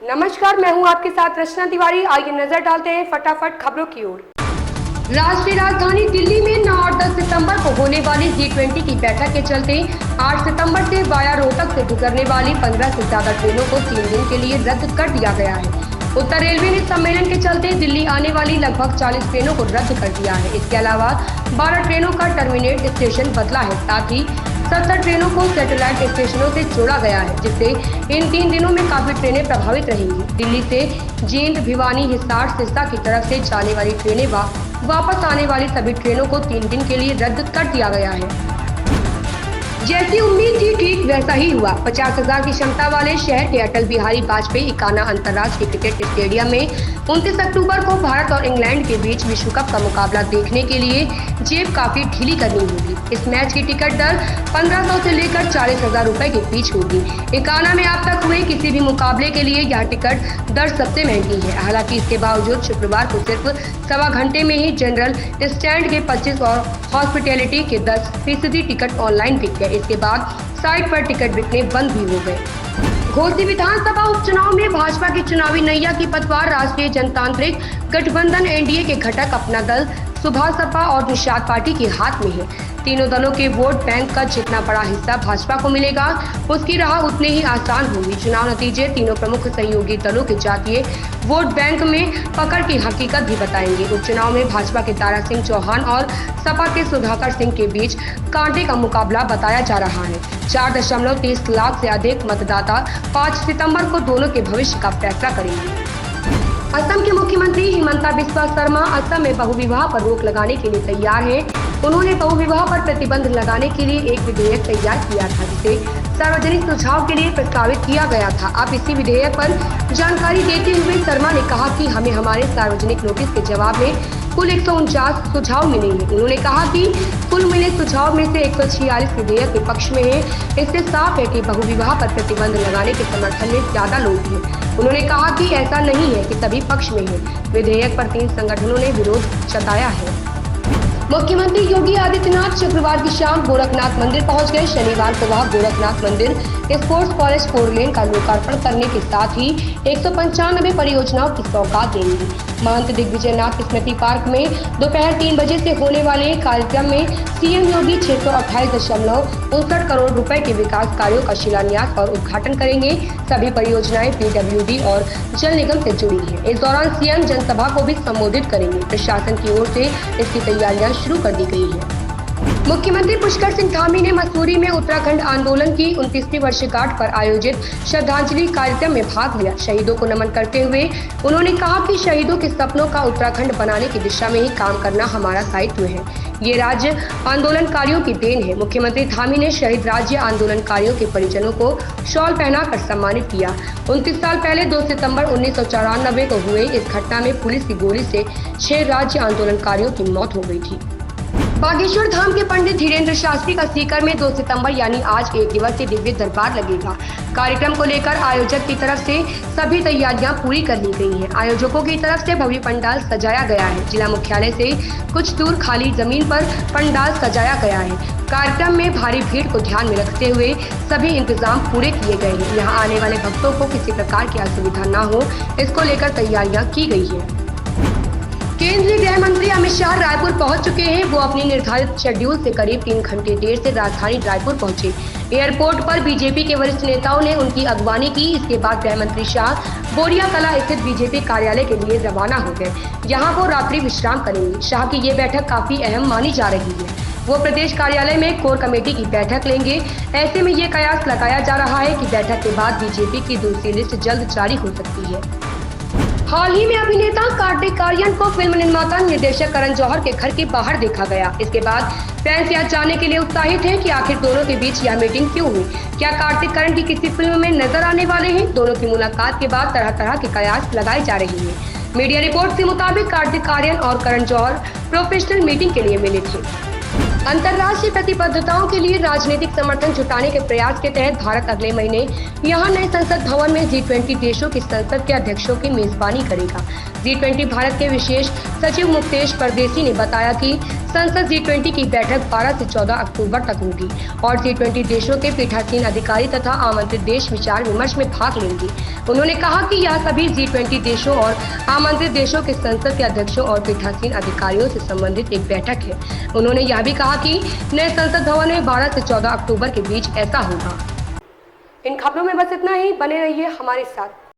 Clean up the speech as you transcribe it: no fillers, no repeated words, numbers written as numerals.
नमस्कार, मैं हूं आपके साथ रचना तिवारी। आइए नजर डालते हैं फटाफट खबरों की ओर। राष्ट्रीय राजधानी दिल्ली में 9 और 10 सितंबर को होने वाली G20 की बैठक के चलते 8 सितंबर से वाया रोहतक से गुजरने वाली 15 से ज्यादा ट्रेनों को 3 दिन के लिए रद्द कर दिया गया है। उत्तर रेलवे ने सम्मेलन के चलते दिल्ली आने वाली लगभग 40 ट्रेनों को रद्द कर दिया है। इसके अलावा 12 ट्रेनों का टर्मिनेट स्टेशन बदला है। साथ ही 70 ट्रेनों को सैटेलाइट स्टेशनों से जोड़ा गया है, जिससे इन 3 दिनों में काफी ट्रेनें प्रभावित रहेंगी। दिल्ली से जींद, भिवानी, हिसार, सिरसा की तरफ से जाने वाली ट्रेनें वापस आने वाली सभी ट्रेनों को 3 दिन के लिए रद्द कर दिया गया है। जैसी उम्मीद थी ठीक वैसा ही हुआ। 50,000 की क्षमता वाले शहर के अटल बिहारी वाजपेयी इकाना अंतर्राष्ट्रीय क्रिकेट स्टेडियम में 29 अक्टूबर को भारत और इंग्लैंड के बीच विश्व कप का मुकाबला देखने के लिए जेब काफी ढीली करनी होगी। इस मैच की टिकट दर 1500 से लेकर 40,000 रुपए के बीच होगी। इकाना में अब तक हुए किसी भी मुकाबले के लिए यह टिकट दर सबसे महंगी है। हालांकि इसके बावजूद शुक्रवार को सिर्फ 1.25 घंटे में ही जनरल स्टैंड के 25 और हॉस्पिटैलिटी के 10% टिकट ऑनलाइन बिक गए। इसके बाद साइट पर टिकट बिकने बंद भी हो गए। घोसी विधानसभा उपचुनाव में भाजपा की चुनावी नैया की पतवार राष्ट्रीय जनतांत्रिक गठबंधन एनडीए के घटक अपना दल सुभाष सपा और निषाद पार्टी के हाथ में है। तीनों दलों के वोट बैंक का जितना बड़ा हिस्सा भाजपा को मिलेगा, उसकी राह उतनी ही आसान होगी। चुनाव नतीजे तीनों प्रमुख सहयोगी दलों के जातीय वोट बैंक में पकड़ की हकीकत भी बताएंगे। उपचुनाव में भाजपा के तारा सिंह चौहान और सपा के सुधाकर सिंह के बीच कांटे का मुकाबला बताया जा रहा है। 4.30 लाख से अधिक मतदाता 5 सितंबर को दोनों के भविष्य का फैसला करेंगे। असम के मुख्यमंत्री हिमंता बिस्वा शर्मा असम में बहुविवाह पर रोक लगाने के लिए तैयार हैं। उन्होंने बहुविवाह पर प्रतिबंध लगाने के लिए एक विधेयक तैयार किया था, जिसे सार्वजनिक सुझाव के लिए प्रस्तावित किया गया था। अब इसी विधेयक पर जानकारी देते हुए शर्मा ने कहा कि हमें हमारे सार्वजनिक नोटिस के जवाब में कुल 149 सुझाव मिले हैं। उन्होंने कहा कि कुल मिले सुझाव में से 146 विधेयक के पक्ष में है। इससे साफ है कि बहुविवाह पर प्रतिबंध लगाने के समर्थन में ज्यादा लोग हैं। उन्होंने कहा कि ऐसा नहीं है कि सभी पक्ष में है। विधेयक पर 3 संगठनों ने विरोध जताया है। मुख्यमंत्री योगी आदित्यनाथ शुक्रवार की शाम गोरखनाथ मंदिर पहुंच गए। शनिवार को वहां गोरखनाथ मंदिर स्पोर्ट्स कॉलेज 4 लेन का लोकार्पण करने के साथ ही 195 परियोजनाओं की सौगात देंगे। महंत दिग्विजयनाथ स्मृति पार्क में दोपहर 3 बजे से होने वाले कार्यक्रम में सीएम योगी 628.59 करोड़ रुपए के विकास कार्यों का शिलान्यास और उद्घाटन करेंगे। सभी परियोजनाएं पीडब्ल्यूडी और जल निगम से जुड़ी हैं। इस दौरान सीएम जनसभा को भी संबोधित करेंगे। प्रशासन की ओर से इसकी तैयारियां शुरू कर दी गई है। मुख्यमंत्री पुष्कर सिंह धामी ने मसूरी में उत्तराखंड आंदोलन की 29वीं वर्षगांठ पर आयोजित श्रद्धांजलि कार्यक्रम में भाग लिया। शहीदों को नमन करते हुए उन्होंने कहा कि शहीदों के सपनों का उत्तराखंड बनाने की दिशा में ही काम करना हमारा दायित्व है। ये राज्य आंदोलनकारियों की देन है। मुख्यमंत्री धामी ने शहीद राज्य आंदोलनकारियों के परिजनों को शॉल पहनाकर सम्मानित किया। 29 साल पहले 2 सितंबर 1994 को हुए इस घटना में पुलिस की गोली से 6 राज्य आंदोलनकारियों की मौत हो गई थी। बागेश्वर धाम के पंडित धीरेन्द्र शास्त्री का सीकर में 2 सितंबर यानी आज 1 दिवसीय दिव्य दरबार लगेगा। कार्यक्रम को लेकर आयोजक की तरफ से सभी तैयारियां पूरी कर ली गई हैं। आयोजकों की तरफ से भव्य पंडाल सजाया गया है। जिला मुख्यालय से कुछ दूर खाली जमीन पर पंडाल सजाया गया है। कार्यक्रम में भारी भीड़ को ध्यान में रखते हुए सभी इंतजाम पूरे किए गए हैं। यहाँ आने वाले भक्तों को किसी प्रकार की असुविधा न हो, इसको लेकर तैयारियां की गई है। केंद्रीय गृह मंत्री अमित शाह रायपुर पहुंच चुके हैं। वो अपनी निर्धारित शेड्यूल से करीब 3 घंटे देर से राजधानी रायपुर पहुंचे। एयरपोर्ट पर बीजेपी के वरिष्ठ नेताओं ने उनकी अगवानी की। इसके बाद गृह मंत्री शाह बोरिया कला स्थित बीजेपी कार्यालय के लिए रवाना हो गए। यहाँ वो रात्रि विश्राम करेंगे। शाह की ये बैठक काफी अहम मानी जा रही है। वो प्रदेश कार्यालय में कोर कमेटी की बैठक लेंगे। ऐसे में ये कयास लगाया जा रहा है कि बैठक के बाद बीजेपी की दूसरी लिस्ट जल्द जारी हो सकती है। हाल ही में अभिनेता कार्तिक आर्यन को फिल्म निर्माता निर्देशक करण जौहर के घर के बाहर देखा गया। इसके बाद फैंस यह जानने के लिए उत्साहित हैं कि आखिर दोनों के बीच यह मीटिंग क्यों हुई। क्या कार्तिक करण की किसी फिल्म में नजर आने वाले हैं? दोनों की मुलाकात के बाद तरह तरह के कयास लगाई जा रही है। मीडिया रिपोर्ट के मुताबिक कार्तिक आर्यन और करण जौहर प्रोफेशनल मीटिंग के लिए मिले थे। अंतर्राष्ट्रीय प्रतिबद्धताओं के लिए राजनीतिक समर्थन जुटाने के प्रयास के तहत भारत अगले महीने यहां नए संसद भवन में G20 देशों की संसद के अध्यक्षों की मेजबानी करेगा। G20 भारत के विशेष सचिव मुक्तेश परदेसी ने बताया कि संसद G20 की बैठक 12 से 14 अक्टूबर तक होगी और G20 देशों के पीठासीन अधिकारी तथा आमंत्रित देश विचार विमर्श में भाग लेंगे। उन्होंने कहा कि यह सभी G20 देशों और आमंत्रित देशों के संसद के अध्यक्षों और पीठासीन अधिकारियों से संबंधित एक बैठक है। उन्होंने यह भी कहा कि नए संसद भवन में 12 से 14 अक्टूबर के बीच ऐसा होगा। इन खबरों में बस इतना ही, बने रहिए हमारे साथ।